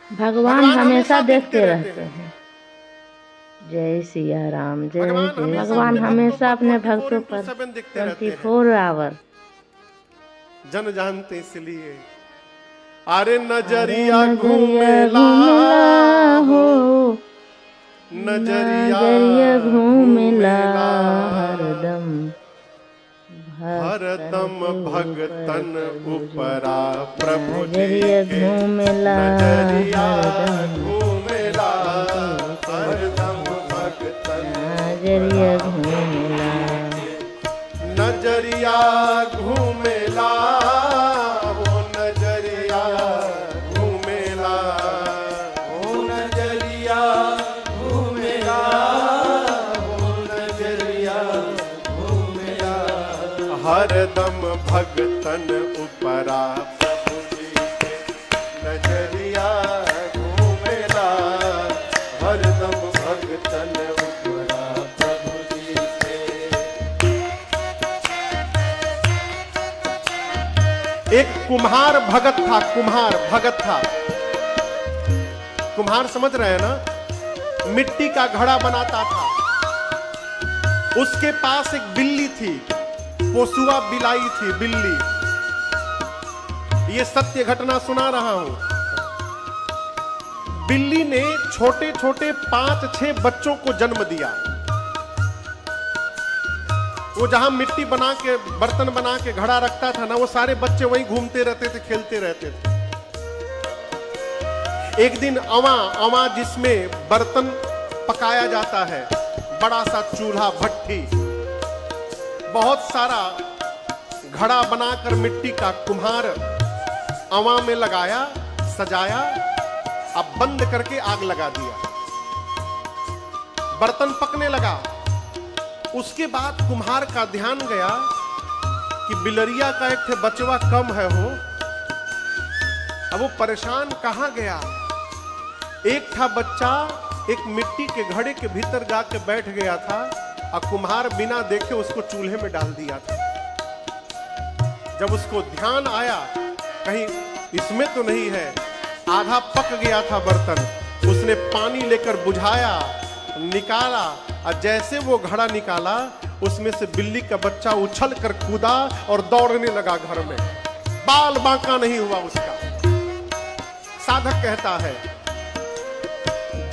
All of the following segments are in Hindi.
भगवान हमेशा देखते रहते हैं। जय सिया राम, जय जय। भगवान हमेशा अपने भक्तों पर 24 आवर जन जानते इसलिए। अरे नजरिया घूमेला हो, नजरिया घूमेला हरदम हरदम भगतन उपरा प्रभु जी नजरिया घूमेला नजरिया हरदम घूमेला हरदम भगतन नजरिया घूमेला नजरिया घूमेला वो नजरिया घूमेला वो नजरिया घूमेला वो नजरिया घूमेला हरदम भगतन उपरा प्रभु जी के नजरिया घूमेला हरदम भगतन उपरा प्रभु जी के। एक कुम्हार भगत था, कुम्हार भगत था। कुम्हार समझ रहे हैं ना, मिट्टी का घड़ा बनाता था। उसके पास एक बिल्ली थी, पोसुआ बिलाई थी बिल्ली। ये सत्य घटना सुना रहा हूं। बिल्ली ने छोटे छोटे 5-6 बच्चों को जन्म दिया। वो जहां मिट्टी बना के बर्तन बना के घड़ा रखता था ना, वो सारे बच्चे वहीं घूमते रहते थे, खेलते रहते थे। एक दिन अवां जिसमें बर्तन पकाया जाता है, बड़ा सा चूल्हा भट्टी, बहुत सारा घड़ा बनाकर मिट्टी का कुम्हार अवां में लगाया, सजाया, अब बंद करके आग लगा दिया। बर्तन पकने लगा। उसके बाद कुम्हार का ध्यान गया कि बिलरिया का एक बचवा कम है हो। अब वो परेशान कहां गया। एक था बच्चा, एक मिट्टी के घड़े के भीतर जाके बैठ गया था और कुम्हार बिना देखे उसको चूल्हे में डाल दिया था। जब उसको ध्यान आया कहीं इसमें तो नहीं है, आधा पक गया था बर्तन, उसने पानी लेकर बुझाया, निकाला, और जैसे वो घड़ा निकाला उसमें से बिल्ली का बच्चा उछल कर कूदा और दौड़ने लगा घर में। बाल बांका नहीं हुआ उसका। साधक कहता है,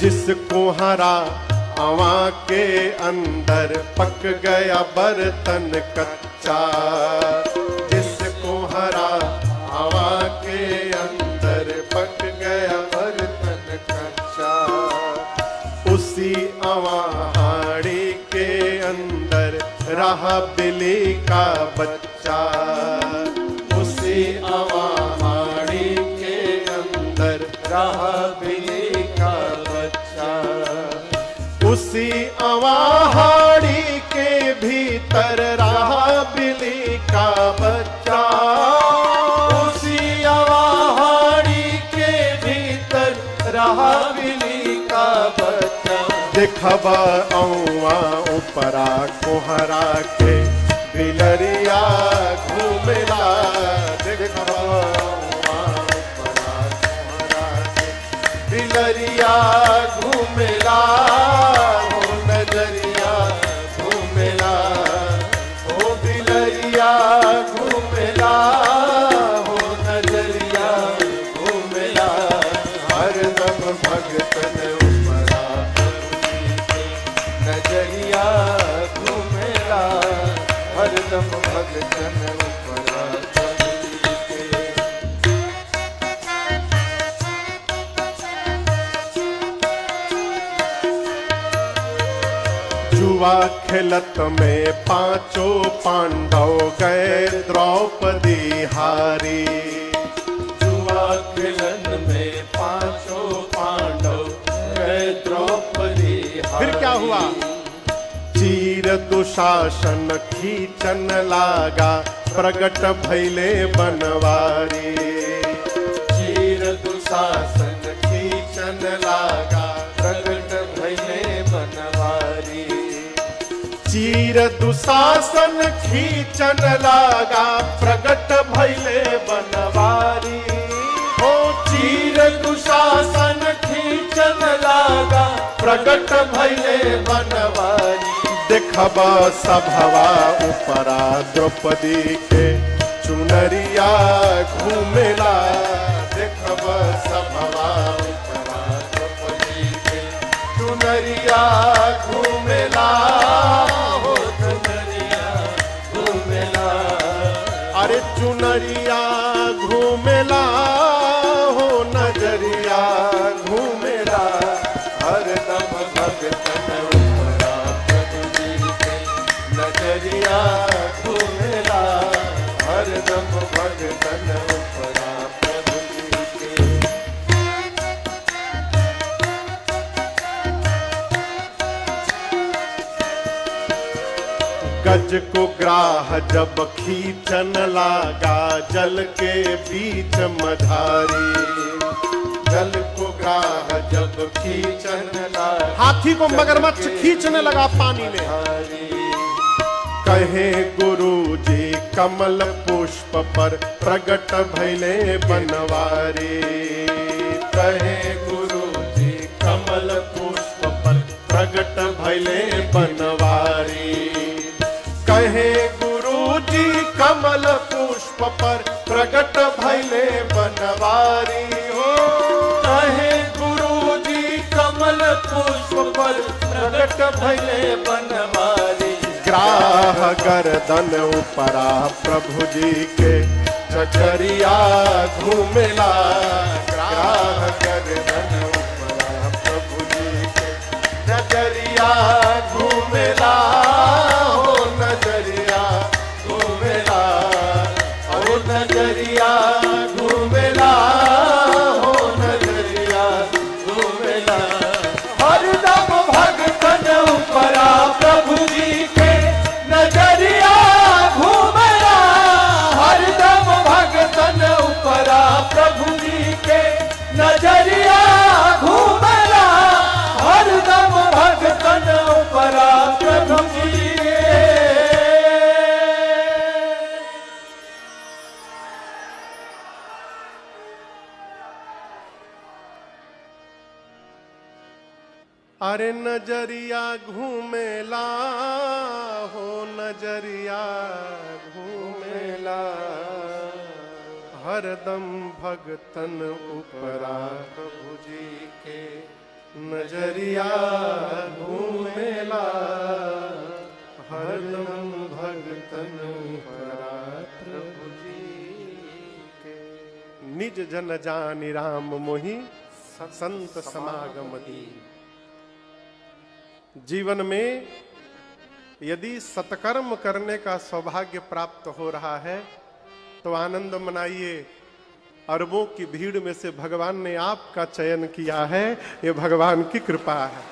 जिसको हरा अवां के अंदर पक गया बर्तन कच्चा, जिसको हरा अवां के अंदर पक गया बर्तन कच्चा, उसी अवां हाड़ी के अंदर रहा बिल्ली का बच्चा, उसी अवां हाड़ी के अंदर रहा बिल्ली का बच्चा, उसी अवां हाड़ी के भीतर रहा बिल्ली का बच्चा, उसी अवां हाड़ी के भीतर रहा बिल्ली का बच्चा। देखबा अवा उपरा कोहरा के बिलरिया घूमेला, देखबा अवा उपरा कोहरा के बिलरिया घूमेला, हो नजरिया घूमेला, हो बिलरिया घूमेला, हो नजरिया घूमेला, हरदम भगतन उपरा नजरिया घूमेला, हरदम भगतन उपरा। जुआ खेलत में 5 पांडव गए द्रौपदी हारी, जुआ खेलन में 5 पांडव गए द्रौपदी हारी। फिर क्या हुआ। चीर दुशासन खींचन लागा प्रगट भैले बनवारी, चीर दुशासन खींचन लागा प्रगट भैले बनवारी, चीर दुशासन खींचन लागा प्रगट भैले बनवारी, हो चीर दुशासन प्रगट भइले बनवारी। देखब सभवा उपरा द्रौपदी के चुनरिया घूमेला। देखब सभवा उपरा द्रौपदी के चुनरिया घूमेला। हो चुनरिया घूमेला, अरे चुनरिया घूमेला हो नजरिया घूमेला। हरदम भगतन उपरा प्रभु जी के नजरिया घूमेला। हरदम भगतन उपरा प्रभु जी के। गज को ग्राह जब खींचन लागा जल के बीच मझारी। जल को ग्राह जब खींचन लागा, हाथी को मगरमच्छ खींचने लगा पानी में। कहे गुरु जी कमल पुष्प पर प्रगट भइले बनवारी। कहे गुरु जी कमल पुष्प पर प्रगट भइले बनवारी। कहे गुरु जी कमल पुष्प पर प्रगट भइले बनवारी। हो कहे गुरु जी कमल पुष्प पर प्रगट भइले बनवारी। ग्राह गर्दन उपरा प्रभु जी के चचरिया घूमेला। ग्राह गर्दन उपरा प्रभु जी के चचरिया घूमेला। हो नजरिया घूमेला, हो नजरिया घूमेला। हो नजरिया घूमेला। हरदम भगतन उपरा प्रभु जी के नजरिया घूमेला। हरदम भगतन उपरा प्रभु जी के नजरिया घूमेला। हरदम भगतन उपरा प्रभु जी के। अरे नजरिया घूमेला हो नजरिया घूमेला। हरदम भगतन उपरा प्रभु जी के नजरिया घूमेला। हरदम भगतन उपरा प्रभु जी के। निज जन जानि राम मोहि संत समागम दी। जीवन में यदि सत्कर्म करने का सौभाग्य प्राप्त हो रहा है तो आनंद मनाइए। अरबों की भीड़ में से भगवान ने आपका चयन किया है, ये भगवान की कृपा है।